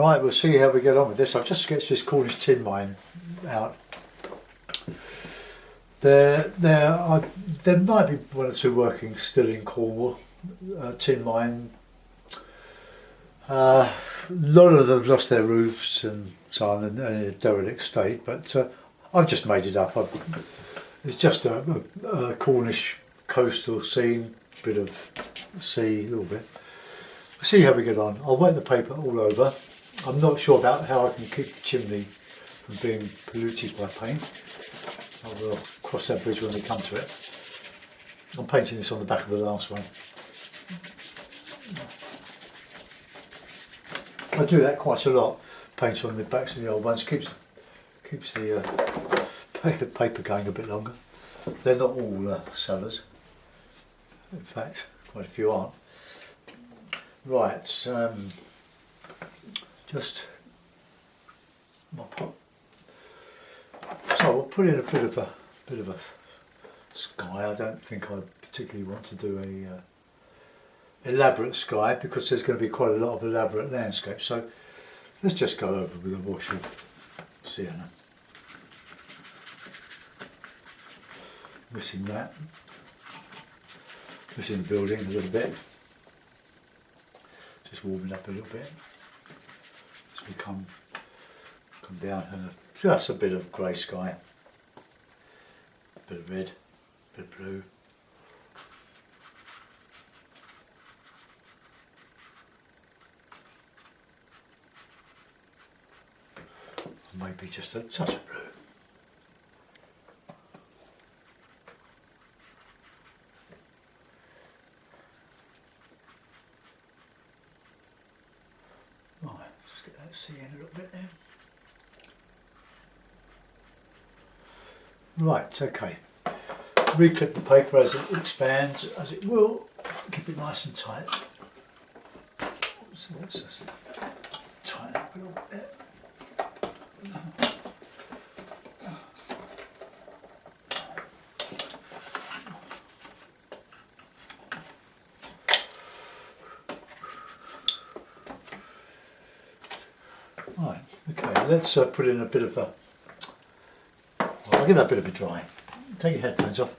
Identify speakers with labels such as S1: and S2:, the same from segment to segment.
S1: Right, we'll see how we get on with this. I've just sketched this Cornish Tin Mine out. There might be one or two working still in Cornwall. Tin Mine. A lot of them lost their roofs and so on, and in a derelict state. But I've just made it up. It's just a Cornish coastal scene, bit of sea, a little bit. We'll see how we get on. I'll wet the paper all over. I'm not sure about how I can keep the chimney from being polluted by paint. I will cross that bridge when we come to it. I'm painting this on the back of the last one. I do that quite a lot. Paint on the backs of the old ones keeps the paper going a bit longer. They're not all sellers. In fact, quite a few aren't. Right. Just mop up. So we'll put in a bit of a sky. I don't think I particularly want to do a elaborate sky because there's going to be quite a lot of elaborate landscape. So let's just go over with a wash of sienna. Missing that. Missing the building a little bit. Just warming up a little bit. We come down and just a bit of grey sky, a bit of red, a bit of blue. Maybe just a touch of blue. See in a little bit there. Right, okay. Reclip the paper as it expands, as it will. Keep it nice and tight. So let's just tighten up a little bit there. Right, okay, let's put in a bit of a, I'll give that a bit of a dry. Take your headphones off.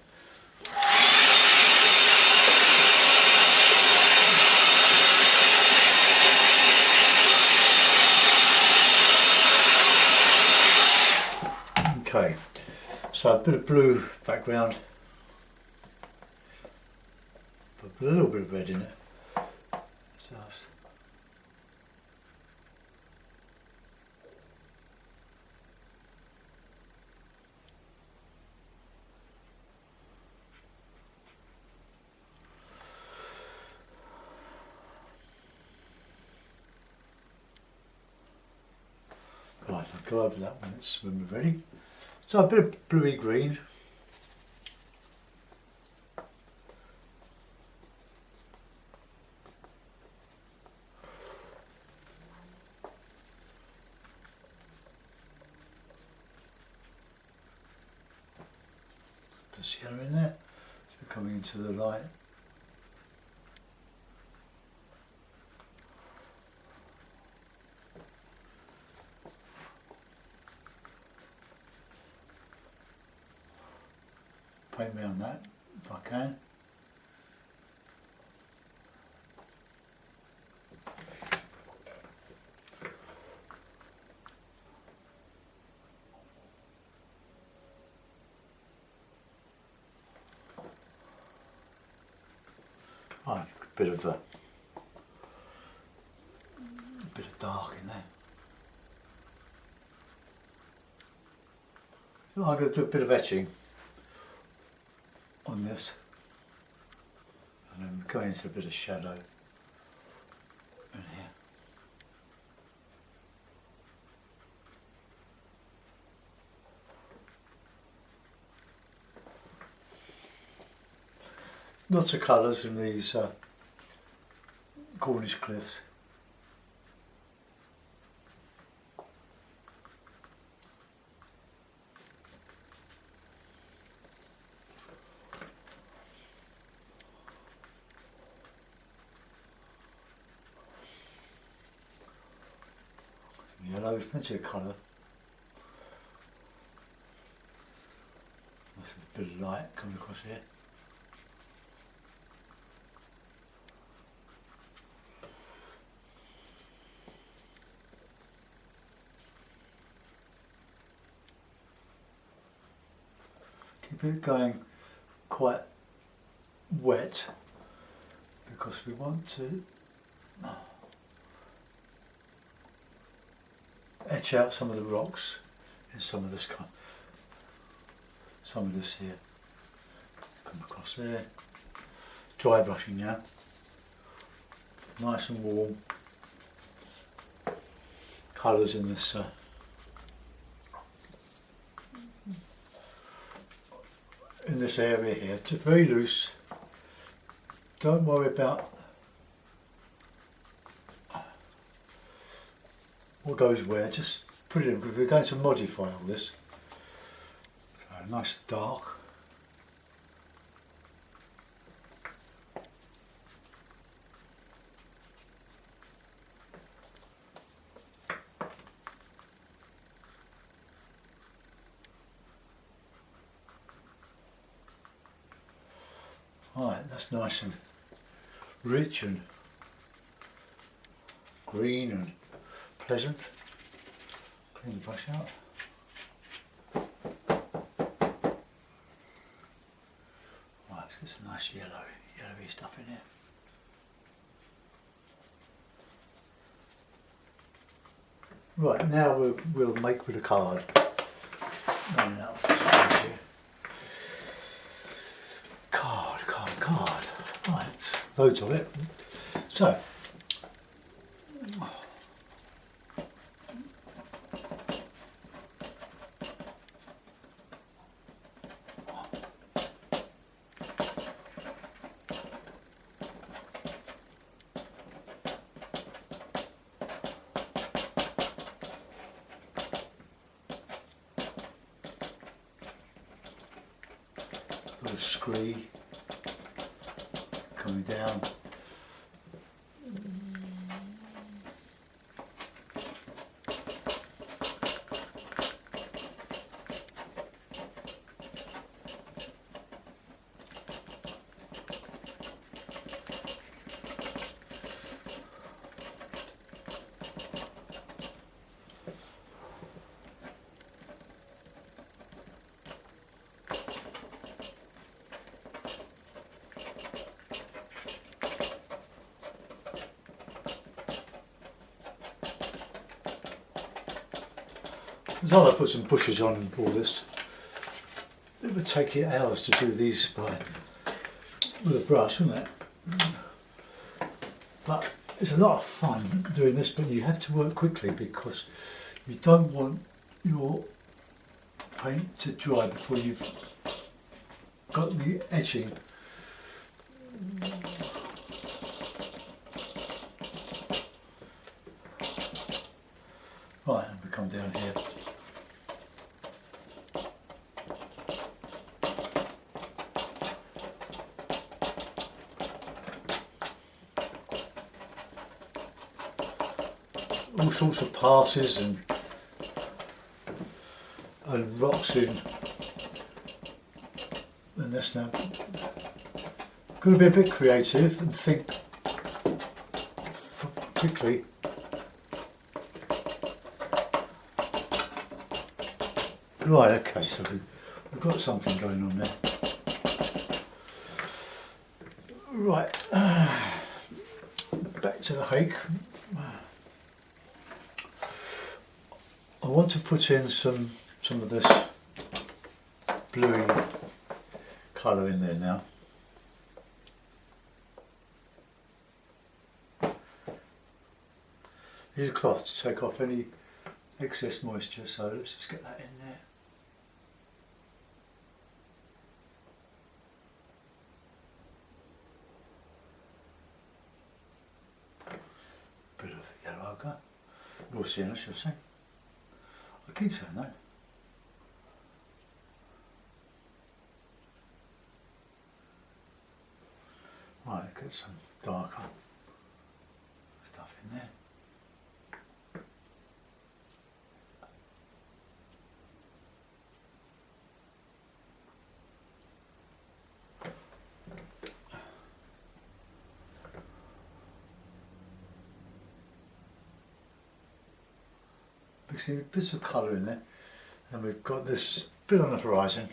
S1: Okay, so a bit of blue background, but a little bit of red in it. Just. Right, I'll go over that when we're ready. So a bit of bluey green. Put sienna in there, so we're coming into the light. Paint me on that if I can. Right, a bit of dark in there. So I'm going to do a bit of etching on this, and then go into a bit of shadow in here. Lots of colours in these Cornish cliffs. Some yellow, there's plenty of colour. There's a bit of light coming across here. Keep it going quite wet because we want to etch out some of the rocks in some of this here. Come across there. Dry brushing now. Nice and warm. Colours in this area here. It's very loose. Don't worry about what goes where, just put it in, because we're going to modify all this. So nice dark. Right, that's nice and rich and green and pleasant. Clean the brush out. Right, let's get some nice yellowy stuff in here. Right, now we'll make with a card. Card. Right, loads of it. So, little scree coming down. As I put some bushes on all this, it would take you hours to do these with a brush, wouldn't it? But it's a lot of fun doing this, but you have to work quickly because you don't want your paint to dry before you've got the etching. Right, and we come down here. All sorts of passes and rocks in, and this now. Got to be a bit creative and think quickly. Right, okay, so we've got something going on there. Right, back to the hake. I want to put in some of this bluey colour in there now. Use a cloth to take off any excess moisture, so let's just get that in there. Bit of yellow ochre, raw sienna, shall I say. I keep saying that. Right, get some darker stuff in there. mixing bits of colour in there, and we've got this bit on the horizon.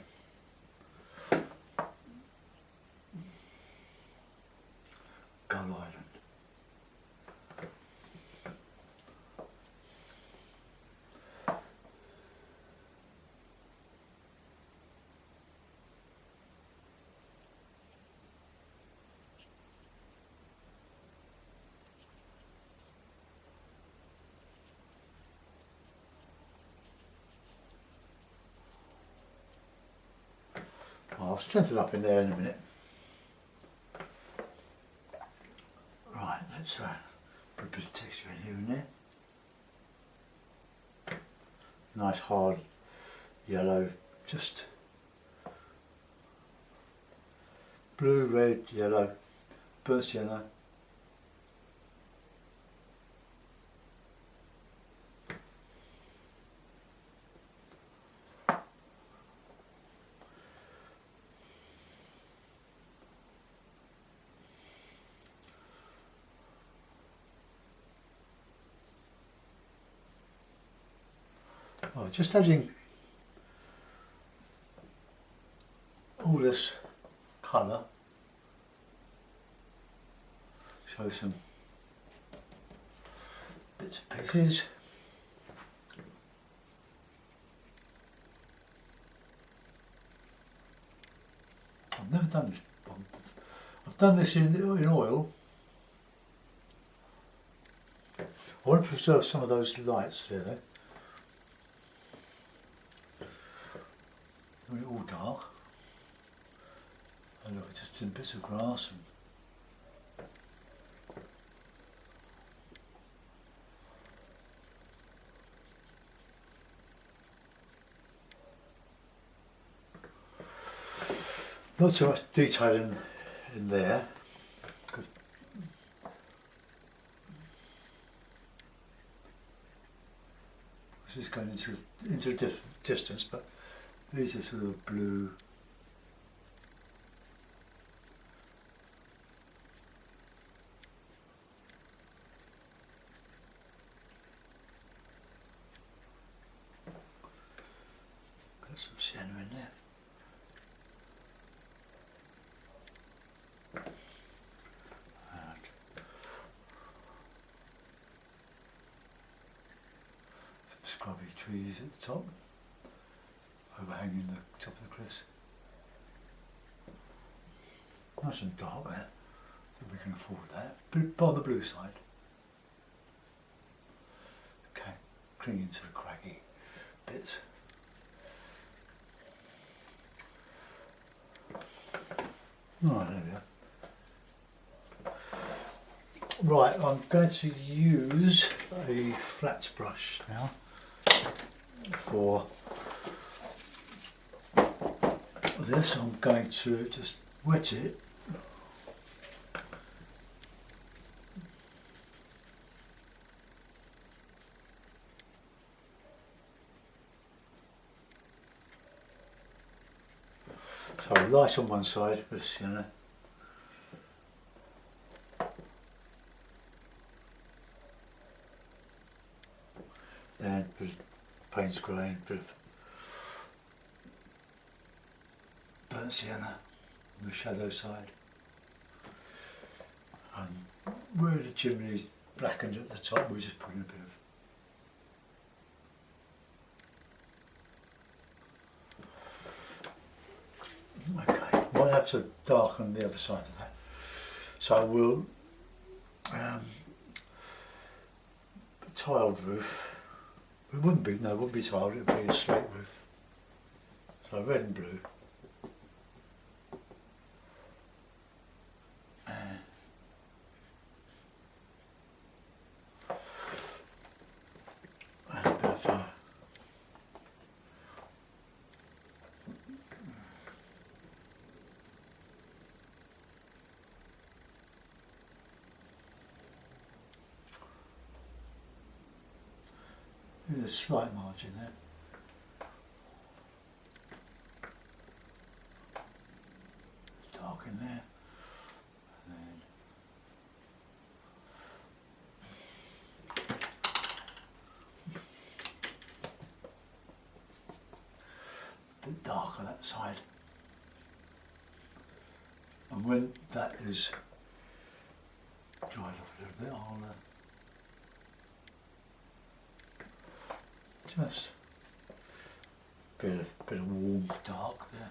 S1: Gull Island. I'll strengthen up in there in a minute. Right, let's put a bit of texture in here and there. Nice hard yellow, just blue, red, yellow, burst yellow. Oh, just adding all this colour, show some bits and pieces. I've never done this. I've done this in oil. I want to preserve some of those lights there though. All dark. And look, just in bits of grass and not so much detail in there. This is going into the distance, but these are sort of blue. Got some sienna in there. And some scrubby trees at the top, overhanging the top of the cliffs. Nice and dark there, I think we can afford that. But on the blue side. Okay, clinging to the craggy bits. Right, there we are. Right, I'm going to use a flats brush now for this. I'm going to just wet it . So light on one side with sienna, then a bit of Payne's grain, a bit of burnt sienna on the shadow side, and where the chimney is blackened at the top, we just put in a bit of. Okay, might have to darken the other side of that. So we'll tiled roof. It wouldn't be, no, it wouldn't be tiled, it would be a slate roof. So red and blue. And a bit of there's a slight margin there. It's dark in there. And then bit darker that side. And when that is dried off a little bit, I'll just bit of warm dark there.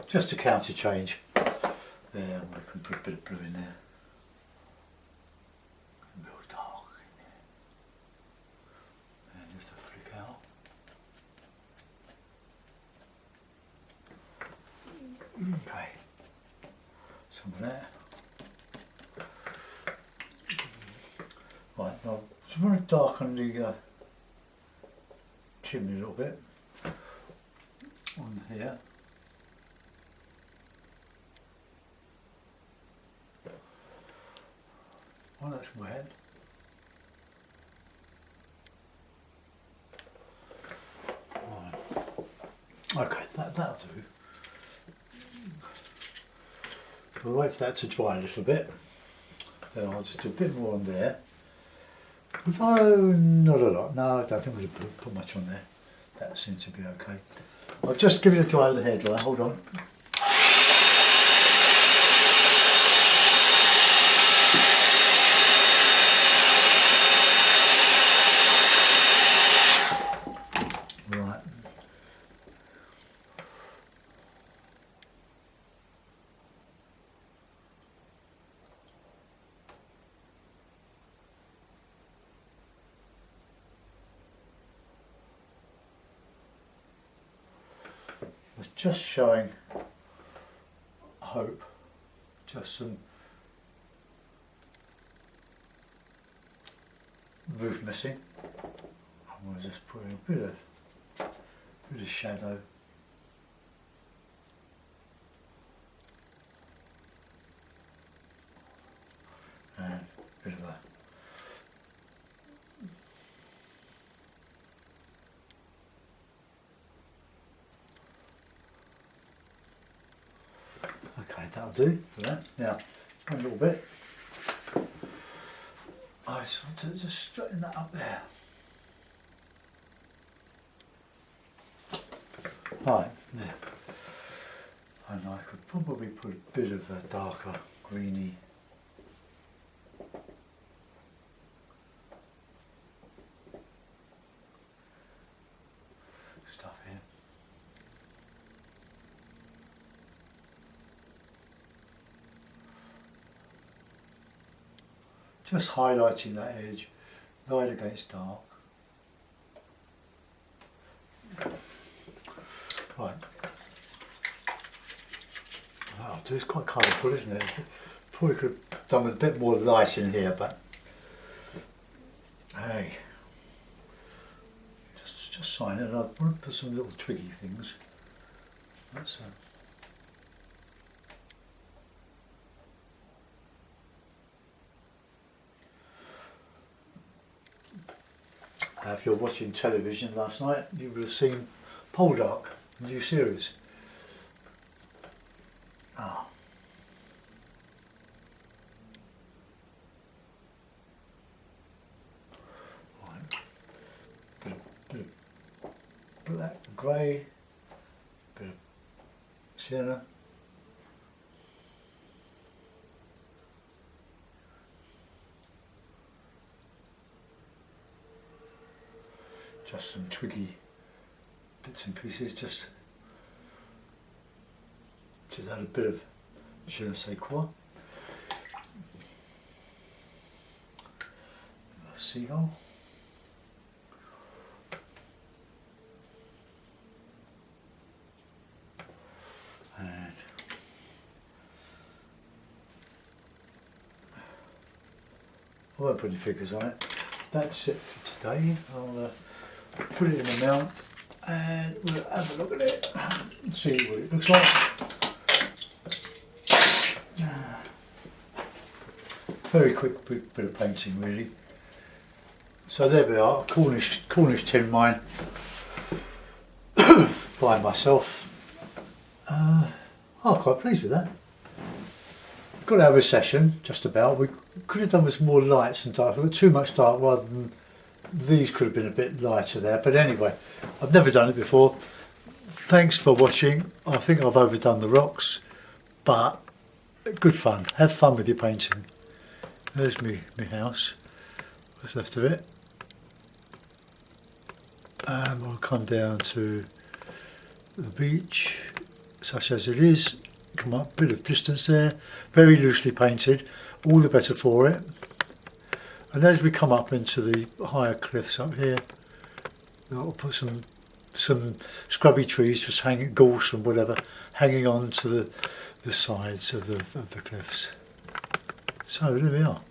S1: Just a counter change there, we can put a bit of blue in there. A bit of dark in there. And just a flick out. Okay. Some of that. Right, now just want to darken the chimney a little bit on here. Oh, that's wet. Okay, that'll do. We'll wait for that to dry a little bit. Then I'll just do a bit more on there. No, not a lot. No, I don't think we'll put much on there. That seems to be okay. I'll just give it a dry with the hairdryer. Hold on. Right. It's just showing hope, just some roof missing. I'm going to just put in a bit of shadow. And a bit of a okay, that'll do for that. Now, a little bit. I just want to just straighten that up there. Right, there. And I could probably put a bit of a darker greeny stuff here. Just highlighting that edge, light against dark. Right. Wow, it's quite colourful, isn't it? Probably could have done with a bit more light in here, but hey, just sign it. And I want to put some little twiggy things. That's if you're watching television last night, you would have seen Poldark, the new series. Ah. Right. Bit of black and grey, bit of sienna. Just some twiggy bits and pieces, just to add a bit of je ne sais quoi. A seagull. And I won't put any figures on it. That's it for today. I'll put it in the mount and we'll have a look at it and see what it looks like. Very quick bit of painting really. So there we are, Cornish Tin Mine by myself. I'm quite pleased with that. Got to have a session, just about. We could have done with some more lights and dark. We've got too much dark rather than these could have been a bit lighter there. But anyway, I've never done it before. Thanks for watching. I think I've overdone the rocks, but good fun. Have fun with your painting. There's me house, what's left of it. And we'll come down to the beach, such as it is. Come up a bit of distance there, very loosely painted, all the better for it. And as we come up into the higher cliffs up here, I'll put some scrubby trees, just hanging, gorse and whatever, hanging on to the sides of the cliffs. So there we are.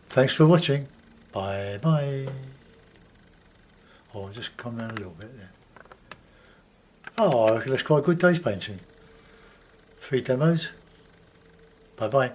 S1: Thanks for watching. Bye bye. Oh, just come down a little bit there. Oh, I reckon that's quite a good day's painting. 3 demos. Bye bye.